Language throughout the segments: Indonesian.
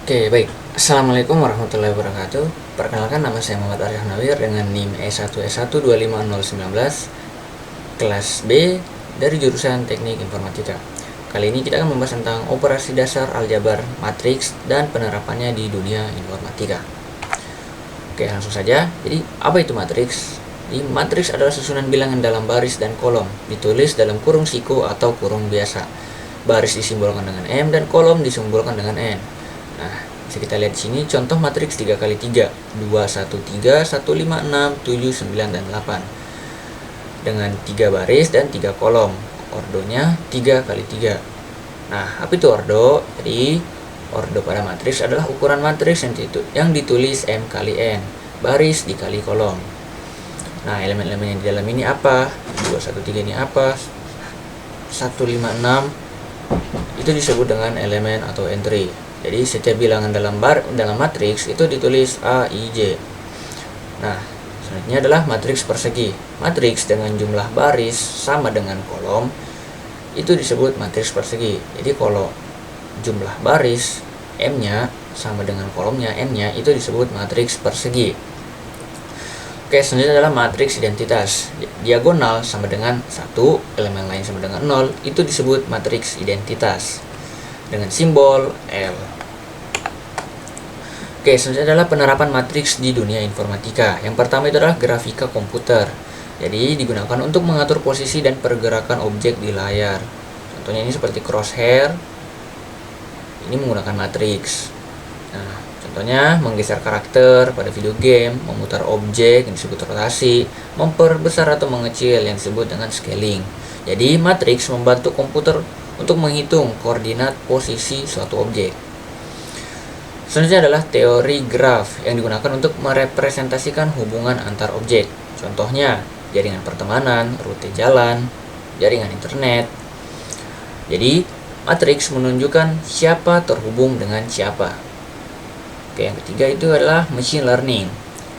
Oke, baik. Assalamualaikum warahmatullahi wabarakatuh. Perkenalkan, nama saya Muhammad Arif Nawir dengan NIM E1S1250019 kelas B dari jurusan Teknik Informatika. Kali ini kita akan membahas tentang operasi dasar aljabar matriks dan penerapannya di dunia informatika. Oke, langsung saja. Jadi, apa itu matriks? Di matriks adalah susunan bilangan dalam baris dan kolom, ditulis dalam kurung siku atau kurung biasa. Baris disimbolkan dengan M dan kolom disimbolkan dengan N. Nah, bisa kita lihat di sini contoh matriks 3x3, 2, 1, 3, 1, 5, 6, 7, 9, dan 8. Dengan 3 baris dan 3 kolom. Ordonya 3x3. Nah, apa itu ordo? Jadi, ordo pada matriks adalah ukuran matriks yang ditulis M kali N, baris dikali kolom. Nah, elemen-elemen yang di dalam ini apa? 2, 1, 3 ini apa? 1, 5, 6 itu disebut dengan elemen atau entry. Jadi setiap bilangan dalam matriks itu ditulis A, I, J. Nah, selanjutnya adalah matriks persegi. Matriks dengan jumlah baris sama dengan kolom itu disebut matriks persegi. Jadi kalau jumlah baris M-nya sama dengan kolomnya N-nya itu disebut matriks persegi. Oke, selanjutnya adalah matriks identitas. Diagonal sama dengan 1, elemen lain sama dengan 0, itu disebut matriks identitas dengan simbol L. Oke, selanjutnya adalah penerapan matriks di dunia informatika. Yang pertama itu adalah grafika komputer. Jadi digunakan untuk mengatur posisi dan pergerakan objek di layar. Contohnya ini seperti crosshair. Ini menggunakan matriks. Nah, contohnya menggeser karakter pada video game, memutar objek yang disebut rotasi, memperbesar atau mengecil yang disebut dengan scaling. Jadi matriks membantu komputer untuk menghitung koordinat posisi suatu objek. Selanjutnya adalah teori graf yang digunakan untuk merepresentasikan hubungan antar objek. Contohnya jaringan pertemanan, rute jalan, jaringan internet. Jadi matriks menunjukkan siapa terhubung dengan siapa. Oke, yang ketiga itu adalah machine learning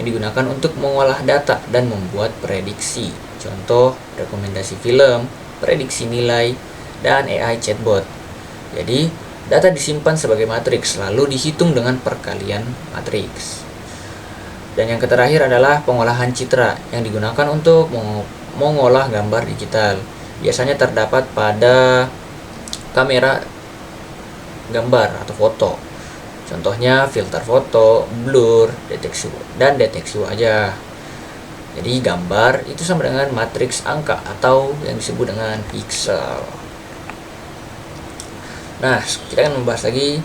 yang digunakan untuk mengolah data dan membuat prediksi. Contoh rekomendasi film, prediksi nilai, dan AI chatbot. Jadi data disimpan sebagai matriks lalu dihitung dengan perkalian matriks. Dan yang terakhir adalah pengolahan citra yang digunakan untuk mengolah gambar digital. Biasanya terdapat pada kamera gambar atau foto. Contohnya filter foto, blur, deteksi wajah. Jadi gambar itu sama dengan matriks angka atau yang disebut dengan pixel. Nah, kita akan membahas lagi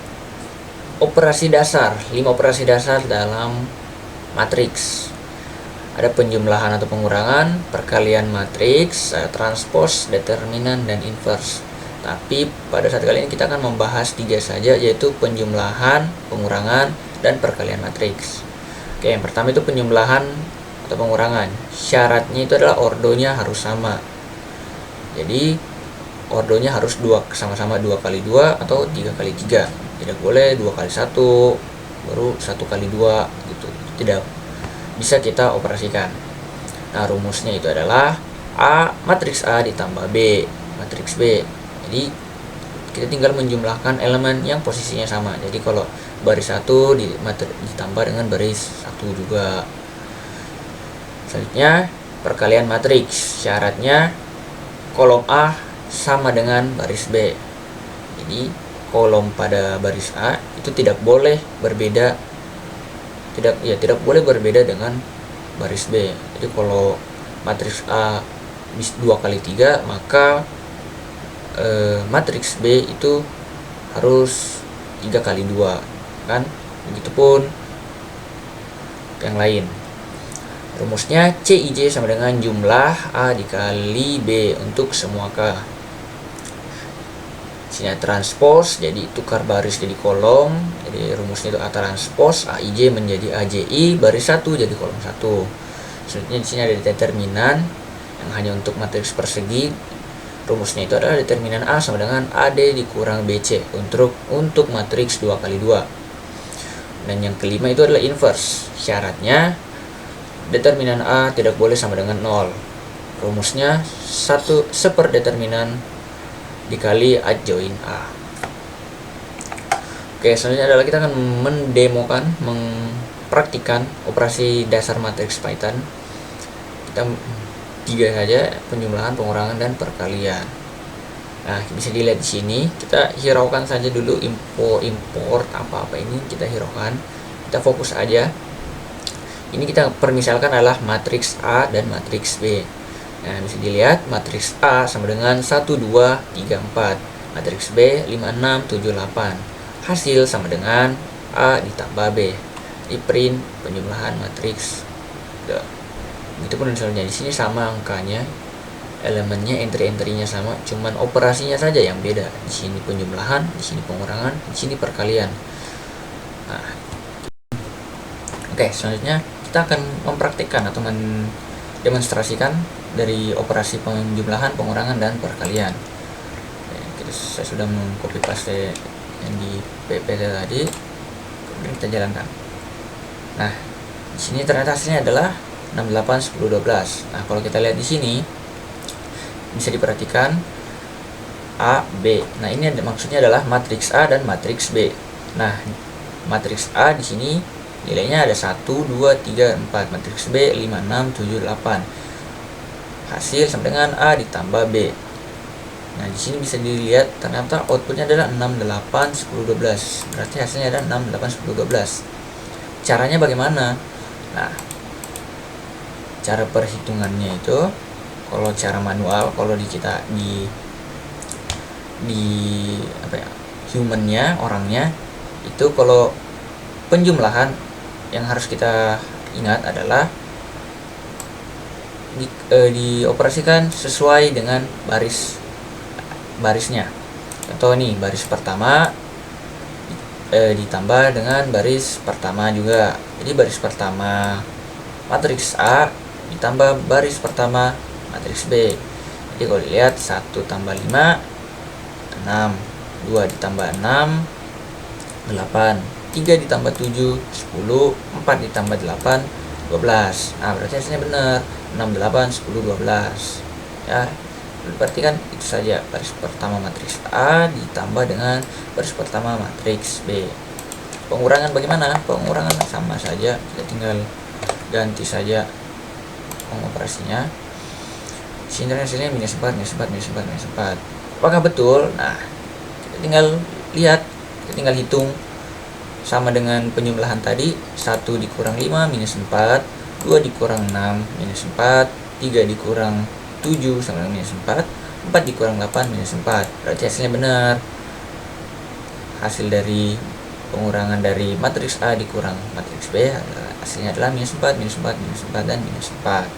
operasi dasar, 5 operasi dasar dalam matriks. Ada penjumlahan atau pengurangan, perkalian matriks, transpose, determinan, dan inverse. Tapi pada saat kali ini kita akan membahas 3 saja, yaitu penjumlahan, pengurangan, dan perkalian matriks. Oke, yang pertama itu penjumlahan atau pengurangan. Syaratnya itu adalah ordonya harus sama. Jadi ordonya harus sama-sama 2x2 atau 3x3. Tidak boleh 2x1 baru 1x2 gitu. Tidak bisa kita operasikan. Nah, rumusnya itu adalah matriks A ditambah B matriks B. Jadi kita tinggal menjumlahkan elemen yang posisinya sama. Jadi kalau baris 1 ditambah dengan baris 1 juga. Selanjutnya perkalian matriks. Syaratnya kolom A sama dengan baris B. Jadi kolom pada baris A itu tidak boleh berbeda dengan baris B. Jadi kalau matriks A 2x3 maka matriks B itu harus 3x2 kan. Begitupun yang lain. Rumusnya CIJ sama dengan jumlah A dikali B untuk semua K. Sini transpose, jadi tukar baris jadi kolom. Jadi rumusnya itu A transpose, AIJ menjadi AJI, baris 1 jadi kolom 1. Selanjutnya di sini ada determinan yang hanya untuk matriks persegi. Rumusnya itu adalah determinan A sama dengan AD dikurang BC untuk matriks 2x2. Dan yang kelima itu adalah inverse. Syaratnya determinan A tidak boleh sama dengan 0. Rumusnya 1/1 determinan dikali adjoin A. Oke, selanjutnya adalah kita akan mendemokan, mempraktikkan operasi dasar matriks Python. Kita tiga saja, penjumlahan, pengurangan, dan perkalian. Nah, bisa dilihat di sini, kita hiraukan saja dulu import apa-apa ini kita hiraukan. Kita fokus aja. Ini kita permisalkan adalah matriks A dan matriks B. Nah, bisa dilihat matriks A sama dengan 1 2 3 4, matriks B 5 6 7 8. Hasil sama dengan A ditambah B. Di print penjumlahan matriks. Begitupun misalnya di sini sama angkanya, elemennya, entry-entrynya sama, cuman operasinya saja yang beda. Di sini penjumlahan, di sini pengurangan, di sini perkalian. Nah, oke, selanjutnya kita akan mempraktikkan atau mendemonstrasikan dari operasi penjumlahan, pengurangan, dan perkalian. Saya sudah mengcopy paste yang di PPT tadi, kemudian kita jalankan. Nah, di sini ternyata hasilnya adalah 6 8 10 12. Nah, kalau kita lihat di sini bisa diperhatikan A, B. Nah, ini maksudnya adalah matriks A dan matriks B. Nah, matriks A di sini nilainya ada 1 2 3 4, matriks B 5 6 7 8. Hasil sama dengan A ditambah B. Nah, di sini bisa dilihat ternyata outputnya adalah 6 8 10 12. Berarti hasilnya adalah 6 8 10 12. Caranya bagaimana? Nah, cara perhitungannya itu kalau cara manual, kalau di kita di humannya, orangnya itu, kalau penjumlahan yang harus kita ingat adalah dioperasikan sesuai dengan barisnya. Contoh nih, baris pertama ditambah dengan baris pertama juga. Jadi baris pertama matriks A ditambah baris pertama matriks B. Jadi kalau dilihat 1 tambah 5 6, 2 ditambah 6 8, 3 ditambah 7 10, 4 ditambah 8 12. Nah, berarti hasilnya benar 6 8 10 12 ya. Berarti kan itu saja, baris pertama matriks A ditambah dengan baris pertama matriks B. Pengurangan bagaimana? Pengurangan sama saja, kita tinggal ganti saja pengoperasinya. Sini hasilnya minus 4 minus 4 minus 4 minus 4. Apakah betul? Nah, kita tinggal lihat, kita tinggal hitung. Sama dengan penjumlahan tadi, 1 dikurang 5 minus 4, 2 dikurang 6 minus 4, 3 dikurang 7 sama dengan minus 4, 4 dikurang 8 minus 4. Berarti hasilnya benar. Hasil dari pengurangan dari matriks A dikurang matriks B, hasilnya adalah minus 4, minus 4, minus 4, dan minus 4.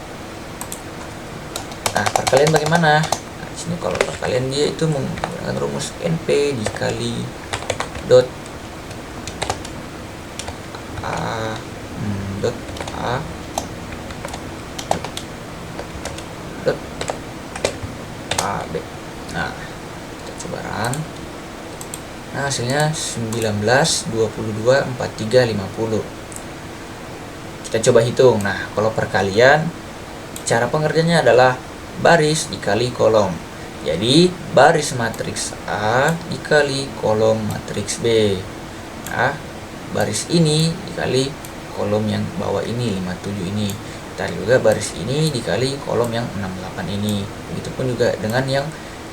Nah, perkalian bagaimana? Nah, di sini kalau perkalian dia itu menggunakan rumus NP dikali dot A dot A dot AB. Nah, kita coba run. Nah, hasilnya 19 22 43 50. Kita coba hitung. Nah, kalau perkalian, cara pengerjaannya adalah baris dikali kolom. Jadi baris matriks A dikali kolom matriks B. Nah, baris ini dikali kolom yang bawah ini 57 ini. Kita juga baris ini dikali kolom yang 68 ini. Begitupun juga dengan yang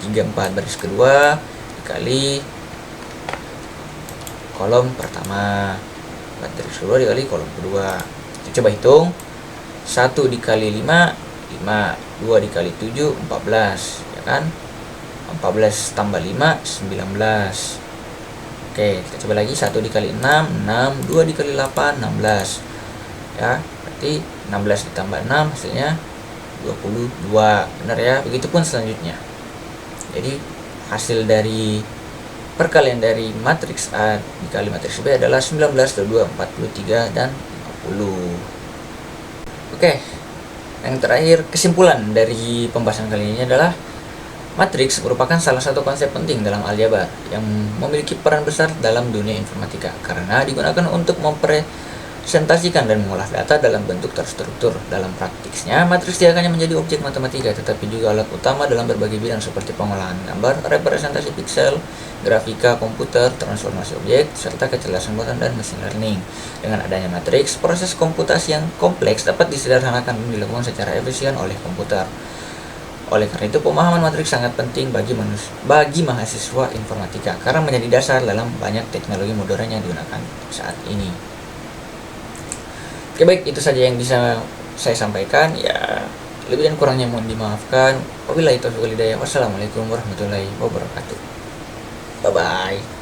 34, baris kedua dikali kolom pertama, baris kedua dikali kolom kedua. Kita coba hitung. 1 dikali 5 5, 2 dikali 7 14, ya kan? 14 tambah 5 19. Oke, kita coba lagi. 1 dikali 6 6, 2 dikali 8 16. Ya, berarti 16 ditambah 6 hasilnya 22. Benar ya? Begitupun selanjutnya. Jadi hasil dari perkalian dari matriks A dikali matriks B adalah 19, 22, 43, dan 50. Oke. Yang terakhir, kesimpulan dari pembahasan kali ini adalah matriks merupakan salah satu konsep penting dalam aljabar yang memiliki peran besar dalam dunia informatika karena digunakan untuk merepresentasikan dan mengolah data dalam bentuk terstruktur. Dalam praktiknya, matriks tidak hanya menjadi objek matematika, tetapi juga alat utama dalam berbagai bidang seperti pengolahan gambar, representasi piksel, grafika komputer, transformasi objek, serta kecerdasan buatan dan machine learning. Dengan adanya matriks, proses komputasi yang kompleks dapat disederhanakan dan dilakukan secara efisien oleh komputer. Oleh karena itu, pemahaman matriks sangat penting bagi mahasiswa informatika karena menjadi dasar dalam banyak teknologi modern yang digunakan saat ini. Oke, baik, itu saja yang bisa saya sampaikan. Ya, lebih dan kurangnya mohon dimaafkan. Wabillahi taufiq wal hidayah. Wassalamualaikum warahmatullahi wabarakatuh. Bye bye.